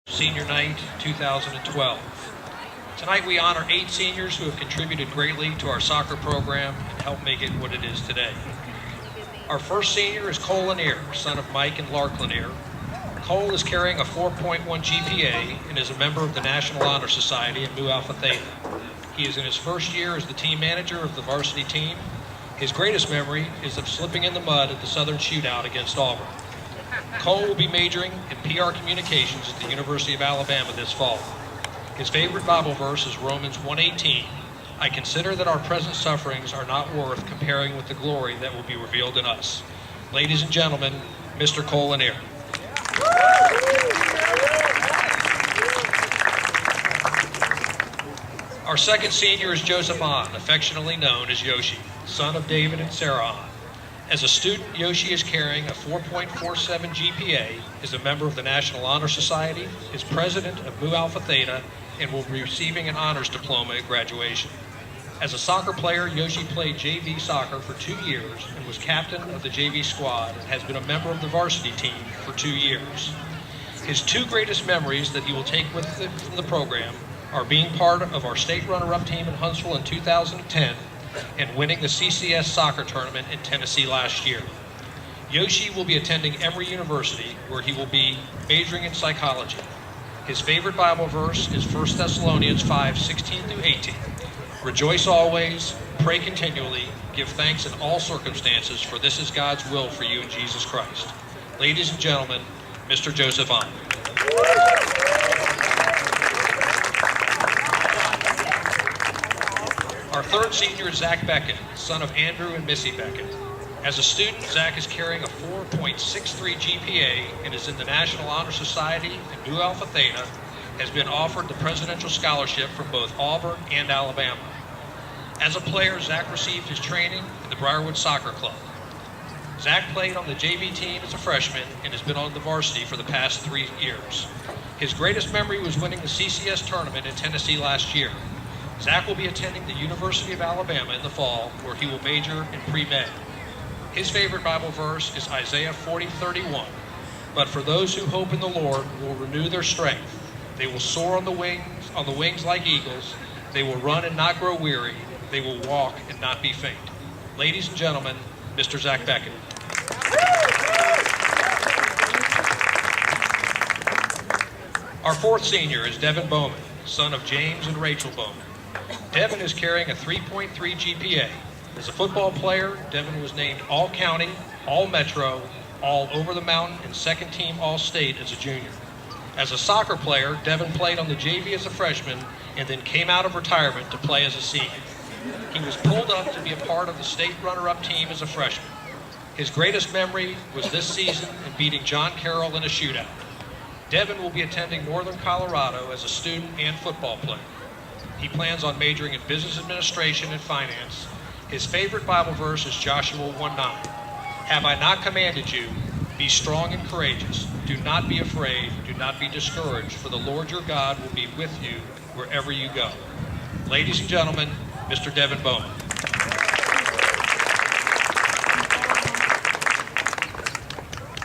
Senior Night 2012. Tonight we honor 8 seniors who have contributed greatly to our soccer program and helped make it what it is today. Our first senior is Cole Lanier, son of Mike and Lark Lanier. Cole is carrying a 4.1 GPA and is a member of the National Honor Society at Mu Alpha Theta. He is in his first year as the team manager of the varsity team. His greatest memory is of slipping in the mud at the Southern Shootout against Auburn. Cole will be majoring in PR Communications at the University of Alabama this fall. His favorite Bible verse is Romans 1:18. I consider that our present sufferings are not worth comparing with the glory that will be revealed in us. Ladies and gentlemen, Mr. Cole Lanier. Our second senior is Joseph Ahn, affectionately known as Yoshi, son of David and Sarah Ahn. As a student, Yoshi is carrying a 4.47 GPA, is a member of the National Honor Society, is president of Mu Alpha Theta, and will be receiving an honors diploma at graduation. As a soccer player, Yoshi played JV soccer for 2 years and was captain of the JV squad and has been a member of the varsity team for 2 years. His 2 greatest memories that he will take with him from the program are being part of our state runner-up team in Huntsville in 2010 and winning the CCS soccer tournament in Tennessee last year. Yoshi will be attending Emory University, where he will be majoring in psychology. His favorite Bible verse is 1 Thessalonians 5:16-18. Rejoice always, pray continually, give thanks in all circumstances, for this is God's will for you in Jesus Christ. Ladies and gentlemen, Mr. Joseph Ahn. Our third senior is Zach Beckett, son of Andrew and Missy Beckett. As a student, Zach is carrying a 4.63 GPA and is in the National Honor Society and Mu Alpha Theta, has been offered the Presidential Scholarship from both Auburn and Alabama. As a player, Zach received his training in the Briarwood Soccer Club. Zach played on the JV team as a freshman and has been on the varsity for the past 3 years. His greatest memory was winning the CCS tournament in Tennessee last year. Zach will be attending the University of Alabama in the fall, where he will major in pre-med. His favorite Bible verse is Isaiah 40:31. But for those who hope in the Lord will renew their strength. They will soar on the wings like eagles. They will run and not grow weary. They will walk and not be faint. Ladies and gentlemen, Mr. Zach Beckett. Our fourth senior is Devin Bowman, son of James and Rachel Bowman. Devin is carrying a 3.3 GPA. As a football player, Devin was named All-County, All-Metro, All-Over-the-Mountain, and second-team All-State as a junior. As a soccer player, Devin played on the JV as a freshman and then came out of retirement to play as a senior. He was pulled up to be a part of the state runner-up team as a freshman. His greatest memory was this season in beating John Carroll in a shootout. Devin will be attending Northern Colorado as a student and football player. He plans on majoring in business administration and finance. His favorite Bible verse is Joshua 1:9. Have I not commanded you? Be strong and courageous. Do not be afraid. Do not be discouraged, for the Lord your God will be with you wherever you go. Ladies and gentlemen, Mr. Devin Bowman.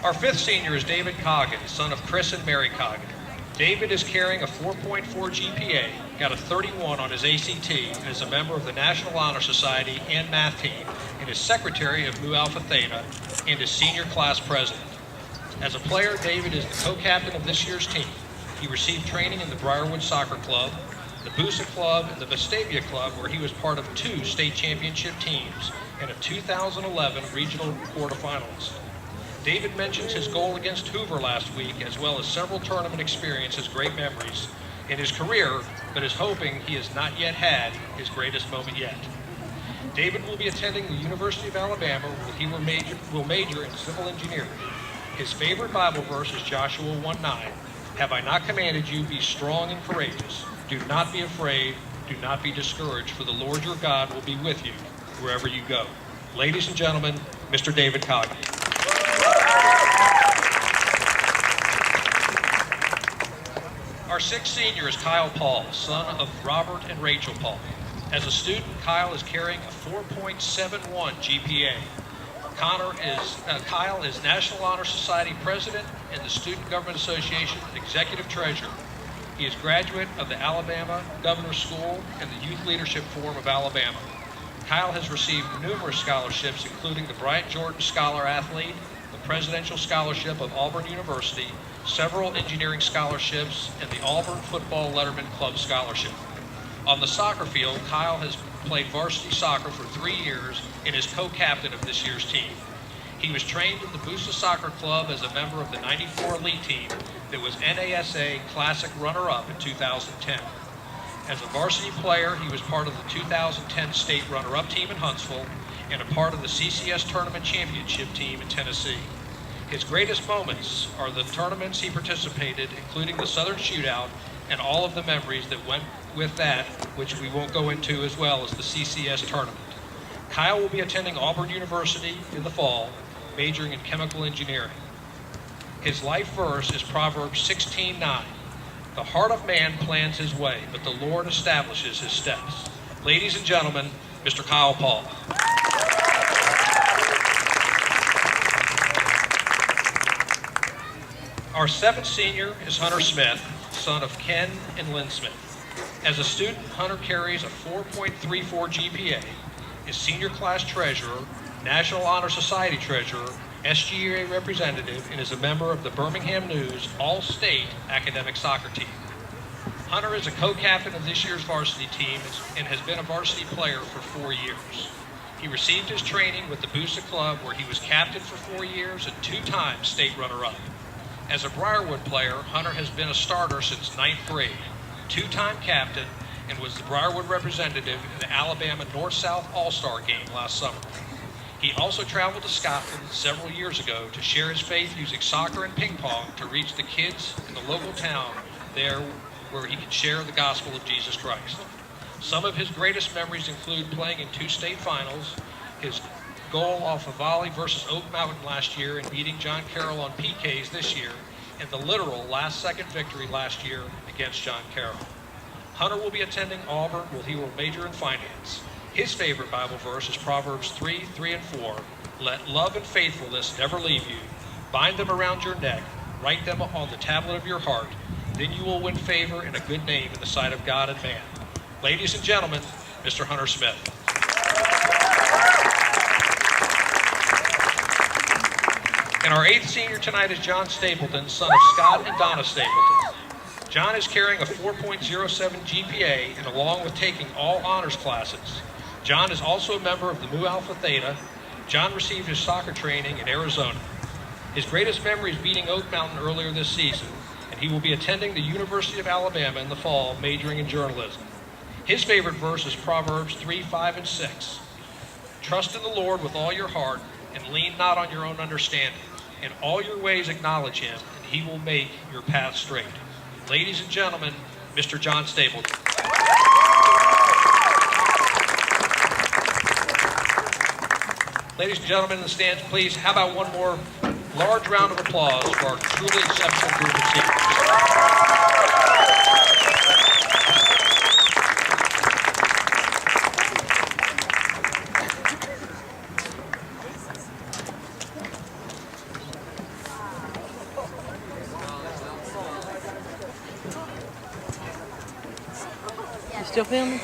Our fifth senior is David Coggin, son of Chris and Mary Coggin. David is carrying a 4.4 GPA, got a 31 on his ACT, and is a member of the National Honor Society and math team, and is secretary of Mu Alpha Theta, and is senior class president. As a player, David is the co-captain of this year's team. He received training in the Briarwood Soccer Club, the Busa Club, and the Vestavia Club, where he was part of 2 state championship teams and a 2011 regional quarterfinalist. David mentions his goal against Hoover last week, as well as several tournament experiences, great memories in his career, but is hoping he has not yet had his greatest moment yet. David will be attending the University of Alabama, where he will major in civil engineering. His favorite Bible verse is Joshua 1:9. Have I not commanded you, be strong and courageous. Do not be afraid, do not be discouraged, for the Lord your God will be with you wherever you go. Ladies and gentlemen, Mr. David Coggin. Our sixth senior is Kyle Paul, son of Robert and Rachel Paul. As a student, Kyle is carrying a 4.71 GPA. Kyle is National Honor Society president and the Student Government Association Executive Treasurer. He is graduate of the Alabama Governor's School and the Youth Leadership Forum of Alabama. Kyle has received numerous scholarships, including the Bryant Jordan Scholar Athlete, the Presidential Scholarship of Auburn University, several engineering scholarships, and the Auburn Football Letterman Club Scholarship. On the soccer field, Kyle has played varsity soccer for 3 years and is co-captain of this year's team. He was trained in the Boosta Soccer Club as a member of the '94 elite team that was NASA Classic runner-up in 2010. As a varsity player, he was part of the 2010 state runner-up team in Huntsville and a part of the CCS Tournament Championship team in Tennessee. His greatest moments are the tournaments he participated, including the Southern Shootout, and all of the memories that went with that, which we won't go into, as well as the CCS tournament. Kyle will be attending Auburn University in the fall, majoring in chemical engineering. His life verse is Proverbs 16:9. The heart of man plans his way, but the Lord establishes his steps. Ladies and gentlemen, Mr. Kyle Paul. Our 7th senior is Hunter Smith, son of Ken and Lynn Smith. As a student, Hunter carries a 4.34 GPA, is senior class treasurer, National Honor Society treasurer, SGA representative, and is a member of the Birmingham News All-State Academic Soccer Team. Hunter is a co-captain of this year's varsity team and has been a varsity player for 4 years. He received his training with the Boosta Club, where he was captain for 4 years and 2-time state runner-up. As a Briarwood player, Hunter has been a starter since 9th grade, 2-time captain, and was the Briarwood representative in the Alabama North-South All-Star game last summer. He also traveled to Scotland several years ago to share his faith using soccer and ping pong to reach the kids in the local town there where he could share the gospel of Jesus Christ. Some of his greatest memories include playing in 2 state finals, his goal off a volley versus Oak Mountain last year and beating John Carroll on PKs this year, and the literal last-second victory last year against John Carroll. Hunter will be attending Auburn, where he will major in finance. His favorite Bible verse is Proverbs 3:3 and 4. Let love and faithfulness never leave you. Bind them around your neck. Write them on the tablet of your heart. Then you will win favor and a good name in the sight of God and man. Ladies and gentlemen, Mr. Hunter Smith. And our 8th senior tonight is John Stapleton, son of Scott and Donna Stapleton. John is carrying a 4.07 GPA, and along with taking all honors classes, John is also a member of the Mu Alpha Theta. John received his soccer training in Arizona. His greatest memory is beating Oak Mountain earlier this season, and he will be attending the University of Alabama in the fall, majoring in journalism. His favorite verse is Proverbs 3:5 and 6. Trust in the Lord with all your heart, and lean not on your own understanding. In all your ways acknowledge him, and he will make your path straight. Ladies and gentlemen, Mr. John Stapleton. Ladies and gentlemen in the stands, please, how about one more large round of applause for our truly exceptional group of seniors. You still filming?